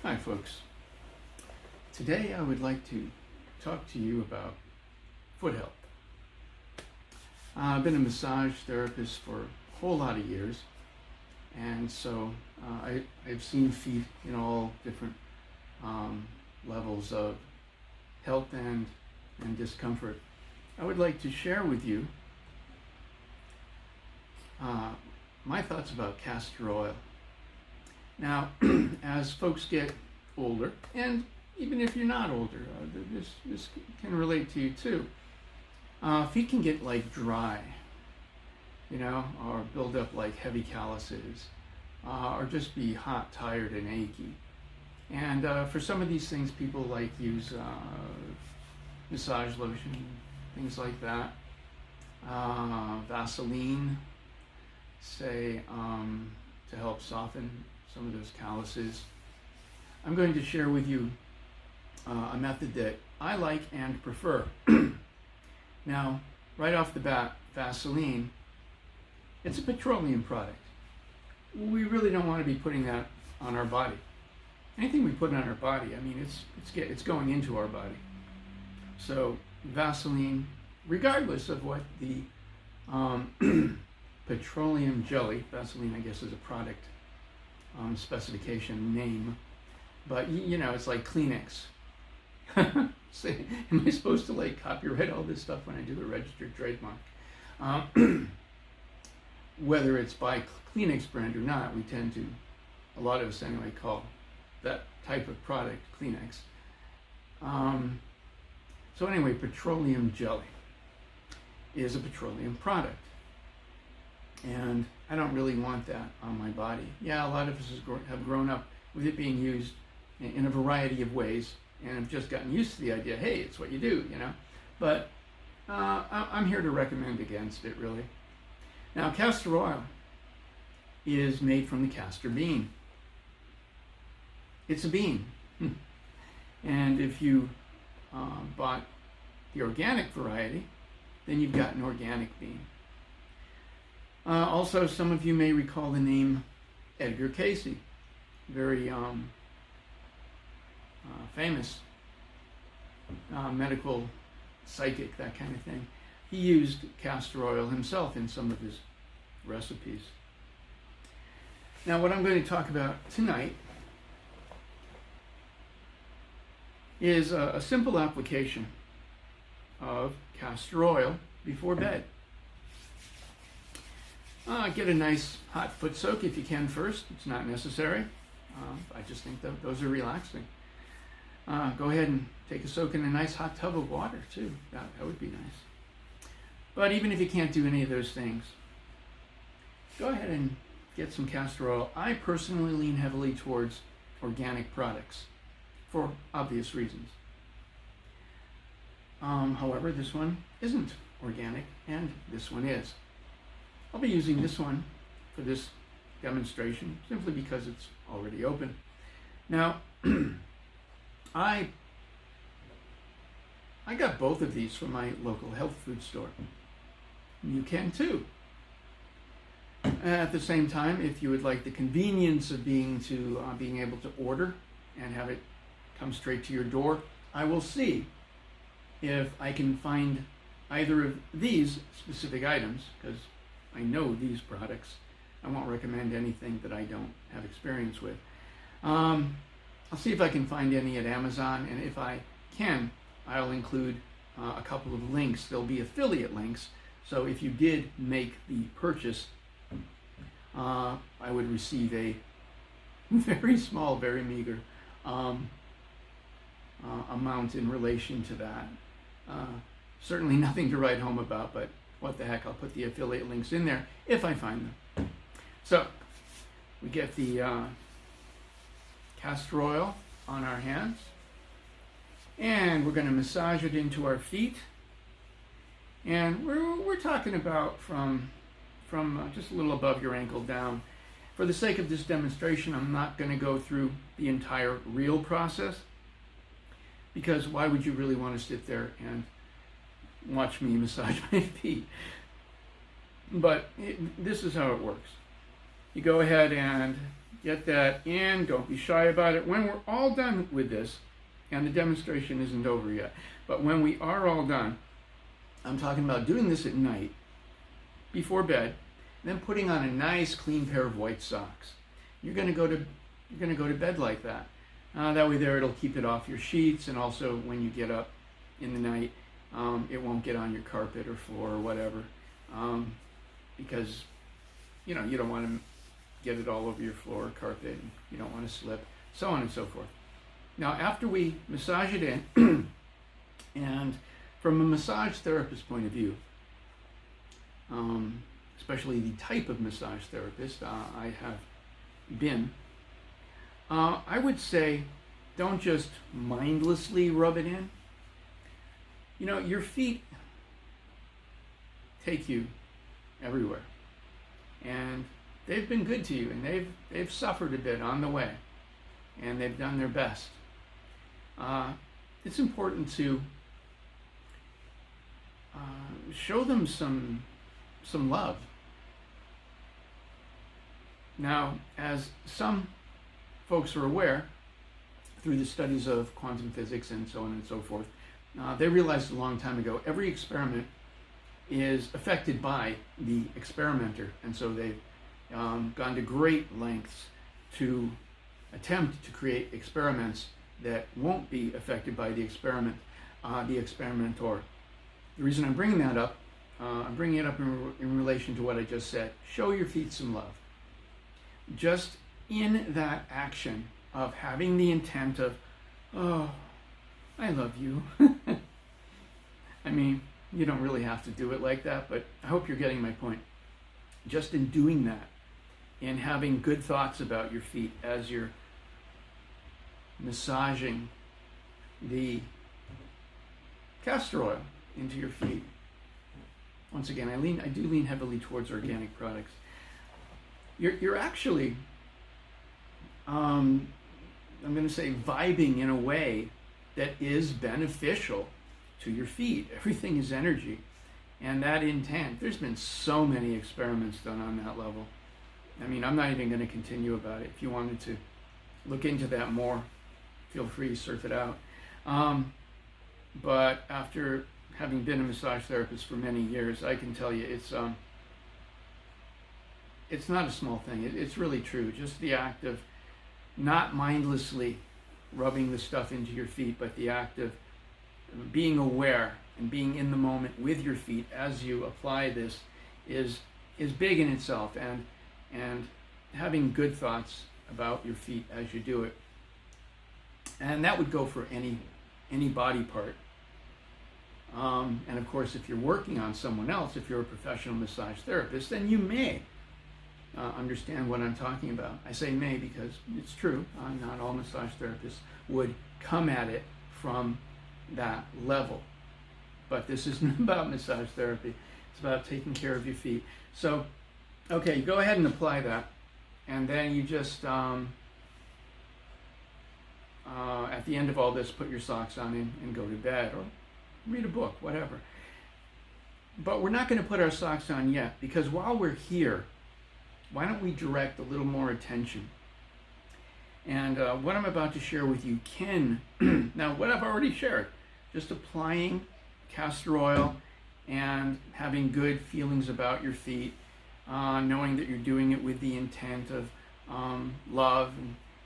Hi folks. Today I would like to talk to you about foot health. I've been a massage therapist for a whole lot of years, and so I've seen feet in all different levels of health and discomfort. I would like to share with you my thoughts about castor oil. Now, as folks get older, and even if you're not older, this can relate to you too. Feet can get like dry, or build up like heavy calluses, or just be hot, tired, and achy. And for some of these things, people like use massage lotion, things like that. Vaseline, say, to help soften some of those calluses. I'm going to share with you a method that I like and prefer. Now, right off the bat, Vaseline, it's a petroleum product. We really don't want to be putting that on our body. Anything we put on our body, I mean, it's going into our body. So Vaseline, regardless of what the petroleum jelly, Vaseline I guess is a product specification name, but it's like Kleenex. Say, am I supposed to like copyright all this stuff when I do a registered trademark? Whether it's by Kleenex brand or not, we tend to, a lot of us anyway, call that type of product Kleenex. So anyway, petroleum jelly is a petroleum product. And I don't really want that on my body. Yeah, a lot of us have grown up with it being used in a variety of ways, and have just gotten used to the idea, hey, it's what you do, But I'm here to recommend against it, really. Now, castor oil is made from the castor bean. It's a bean. And if you bought the organic variety, then you've got an organic bean. Also, some of you may recall the name Edgar Cayce, very famous medical psychic, that kind of thing. He used castor oil himself in some of his recipes. Now, what I'm going to talk about tonight is a simple application of castor oil before bed. Get a nice hot foot soak if you can first. It's not necessary. I just think that those are relaxing. Go ahead and take a soak in a nice hot tub of water too. That would be nice. But even if you can't do any of those things, go ahead and get some castor oil. I personally lean heavily towards organic products for obvious reasons. However, this one isn't organic and this one is. I'll be using this one for this demonstration simply because it's already open. Now, I got both of these from my local health food store. You can too. At the same time, if you would like the convenience of being able to order and have it come straight to your door, I will see if I can find either of these specific items, because I know these products. I won't recommend anything that I don't have experience with. I'll see if I can find any at Amazon, and if I can, I'll include a couple of links. There'll be affiliate links, so if you did make the purchase, I would receive a very small, very meager amount in relation to that. Certainly nothing to write home about, but what the heck, I'll put the affiliate links in there if I find them. So, we get the castor oil on our hands, and we're going to massage it into our feet. And we're talking about from just a little above your ankle down. For the sake of this demonstration, I'm not going to go through the entire real process, because why would you really want to sit there and watch me massage my feet? But this is how it works. You go ahead and Get that in. Don't be shy about it. When we're all done with this, and the demonstration isn't over yet, but when we are all done, I'm talking about doing this at night, before bed, then putting on a nice clean pair of white socks. You're going to go to bed like that. That way there it'll keep it off your sheets, and also when you get up in the night, it won't get on your carpet or floor or whatever, because you don't want to get it all over your floor or carpet, and you don't want to slip, so on and so forth. Now after we massage it in, and from a massage therapist point of view, especially the type of massage therapist I have been, I would say don't just mindlessly rub it in. Your feet take you everywhere, and they've been good to you, and they've suffered a bit on the way, and they've done their best. It's important to show them some love. Now, as some folks are aware, through the studies of quantum physics and so on and so forth, they realized a long time ago every experiment is affected by the experimenter, and so they've gone to great lengths to attempt to create experiments that won't be affected by the experimenter. The reason I'm bringing that up, I'm bringing it up in relation to what I just said. Show your feet some love. Just in that action of having the intent of, oh, I love you. I mean, you don't really have to do it like that, but I hope you're getting my point. Just in doing that, in having good thoughts about your feet as you're massaging the castor oil into your feet. Once again, I do lean heavily towards organic products. You're actually, I'm going to say, vibing in a way that is beneficial to your feet. Everything is energy, and that intent. There's been so many experiments done on that level. I mean, I'm not even going to continue about it. If you wanted to look into that more, feel free to surf it out. But after having been a massage therapist for many years, I can tell you it's not a small thing. It's really true. Just the act of not mindlessly rubbing the stuff into your feet, but the act of being aware and being in the moment with your feet as you apply this is big in itself, and having good thoughts about your feet as you do it. And that would go for any body part. And of course, if you're working on someone else, if you're a professional massage therapist, then you may understand what I'm talking about. I say may because it's true. Not all massage therapists would come at it from that level. But this isn't about massage therapy. It's about taking care of your feet. So, okay, go ahead and apply that. And then you just, at the end of all this, put your socks on and go to bed, or read a book, whatever. But we're not going to put our socks on yet, because while we're here, why don't we direct a little more attention? And what I'm about to share with you can, now what I've already shared, just applying castor oil and having good feelings about your feet, knowing that you're doing it with the intent of love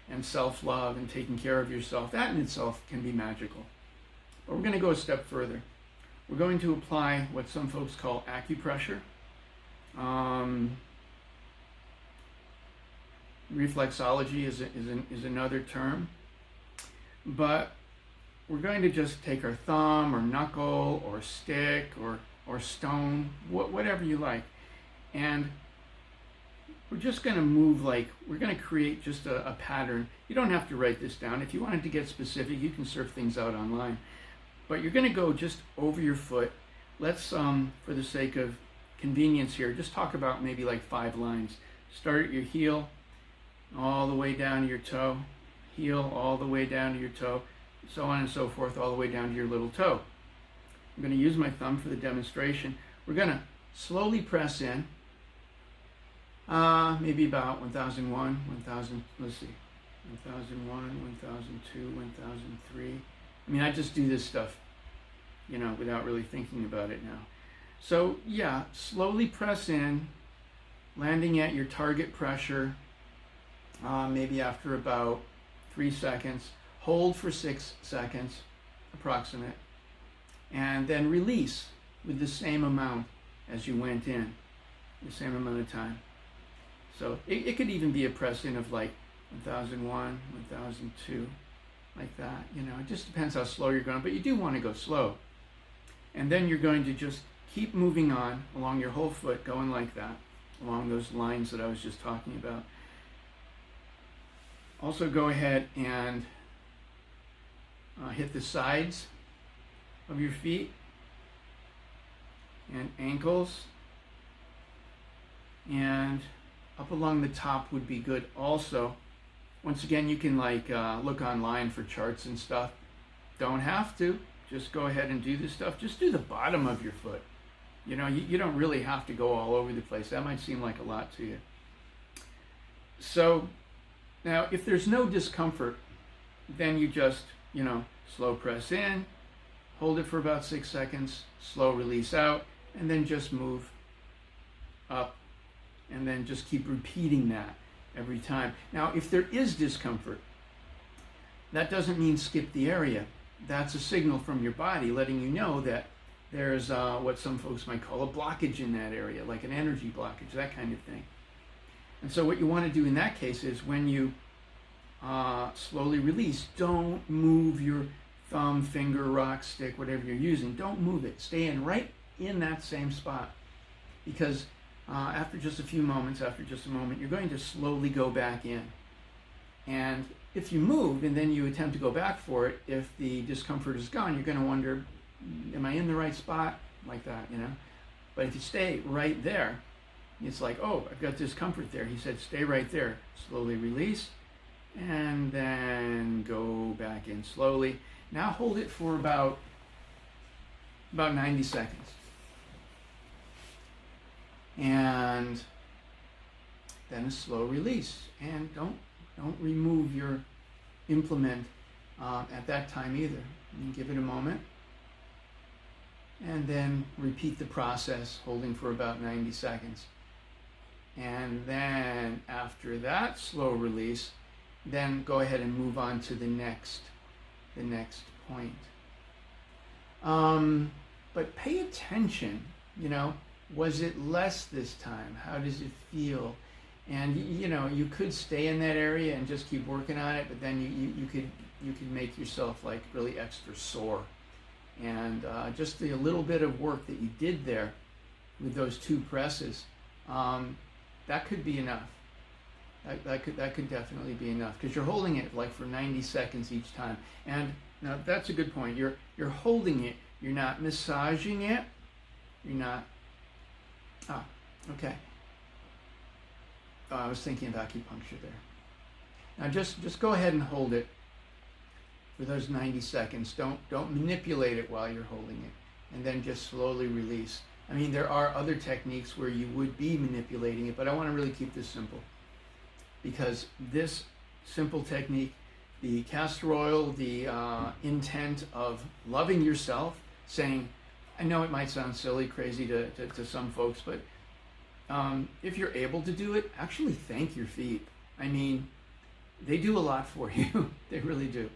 and self-love and taking care of yourself, that in itself can be magical. But we're going to go a step further. We're going to apply what some folks call acupressure. Reflexology is another term. But we're going to just take our thumb or knuckle or stick or stone, whatever you like, and we're just going to move we're going to create just a pattern. You don't have to write this down. If you wanted to get specific, you can surf things out online. But you're going to go just over your foot. Let's, for the sake of convenience here, just talk about maybe 5 lines. Start at your heel, all the way down to your toe, heel all the way down to your toe, so on and so forth, all the way down to your little toe. I'm going to use my thumb for the demonstration. We're going to slowly press in, Maybe about 1001, 1000, let's see, 1001, 1002, 1003. I mean, I just do this stuff, you know, without really thinking about it now. So yeah, slowly press in, landing at your target pressure, maybe after about 3 seconds. Hold for 6 seconds, approximate, and then release with the same amount as you went in, the same amount of time. So it could even be a press in of like 1001, 1002, like that. You know, it just depends how slow you're going, but you do want to go slow. And then you're going to just keep moving on along your whole foot, going like that, along those lines that I was just talking about. Also go ahead and hit the sides of your feet and ankles, and up along the top would be good also. Once again, you can like look online for charts and stuff. Don't have to. Just go ahead and do this stuff. Just do the bottom of your foot. You know, you don't really have to go all over the place. That might seem like a lot to you. So now, if there's no discomfort, then you just, you know, slow press in, hold it for about 6 seconds, slow release out, and then just move up, and then just keep repeating that every time. Now, if there is discomfort, that doesn't mean skip the area. That's a signal from your body letting you know that there's what some folks might call a blockage in that area, like an energy blockage, that kind of thing. And so what you want to do in that case is when you slowly release, don't move your thumb, finger, rock, stick, whatever you're using. Don't move it. Stay in right in that same spot. Because after just a few moments, after just a moment, you're going to slowly go back in. And if you move and then you attempt to go back for it, if the discomfort is gone, you're going to wonder, am I in the right spot? Like that, you know? But if you stay right there, it's like, oh, I've got discomfort there. He said, stay right there. Slowly release, and then go back in slowly. Now hold it for about 90 seconds. And then a slow release. And don't remove your implement at that time either. You give it a moment. And then repeat the process, holding for about 90 seconds. And then after that slow release, then go ahead and move on to the next point. But pay attention, you know, was it less this time? How does it feel? And you know, you could stay in that area and just keep working on it, but then you could make yourself like really extra sore. And just the little bit of work that you did there with those 2 presses, that could be enough. That could definitely be enough, because you're holding it like for 90 seconds each time. And now that's a good point. You're holding it. You're not massaging it. You're not. Okay. Oh, I was thinking of acupuncture there. Now just go ahead and hold it for those 90 seconds. Don't manipulate it while you're holding it, and then just slowly release. I mean, there are other techniques where you would be manipulating it, but I want to really keep this simple, because this simple technique, the castor oil, the intent of loving yourself, saying, I know it might sound silly, crazy to some folks, but if you're able to do it, actually thank your feet. I mean, they do a lot for you. They really do.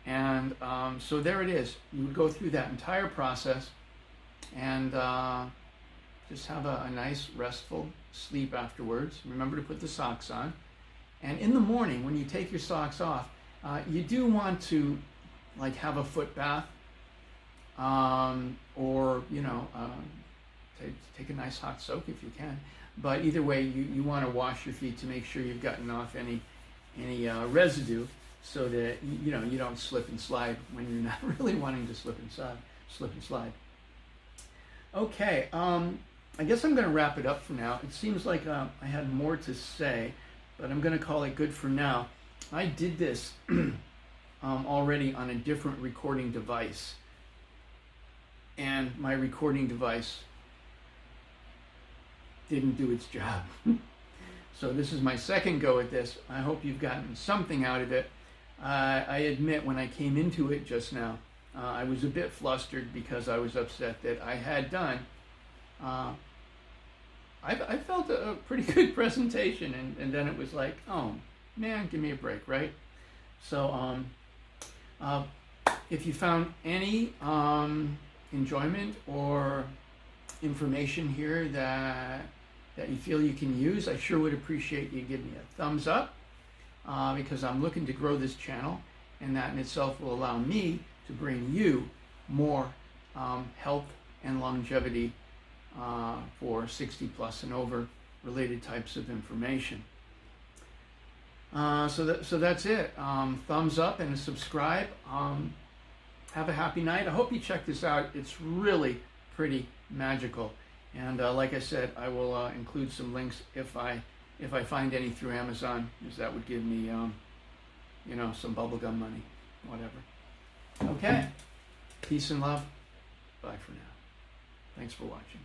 And so there it is. You would go through that entire process and just have a nice restful sleep afterwards. Remember to put the socks on. And in the morning, when you take your socks off, you do want to like have a foot bath, or you know, take a nice hot soak if you can. But either way, you want to wash your feet to make sure you've gotten off any residue, so that you know you don't slip and slide when you're not really wanting to slip and slide. Okay, I guess I'm going to wrap it up for now. It seems like I had more to say, but I'm going to call it good for now. I did this already on a different recording device, and my recording device didn't do its job. So this is my second go at this. I hope you've gotten something out of it. I admit when I came into it just now, I was a bit flustered because I was upset that I had done. I felt a pretty good presentation, and then it was like, oh man, give me a break, right? So if you found any enjoyment or information here that you feel you can use, I sure would appreciate you give me a thumbs up, because I'm looking to grow this channel, and that in itself will allow me to bring you more health and longevity for 60 plus and over related types of information. So that's it. Thumbs up and subscribe. Have a happy night. I hope you check this out. It's really pretty magical. And like I said, I will include some links if I find any through Amazon, because that would give me, you know, some bubblegum money, whatever. Okay. Peace and love. Bye for now. Thanks for watching.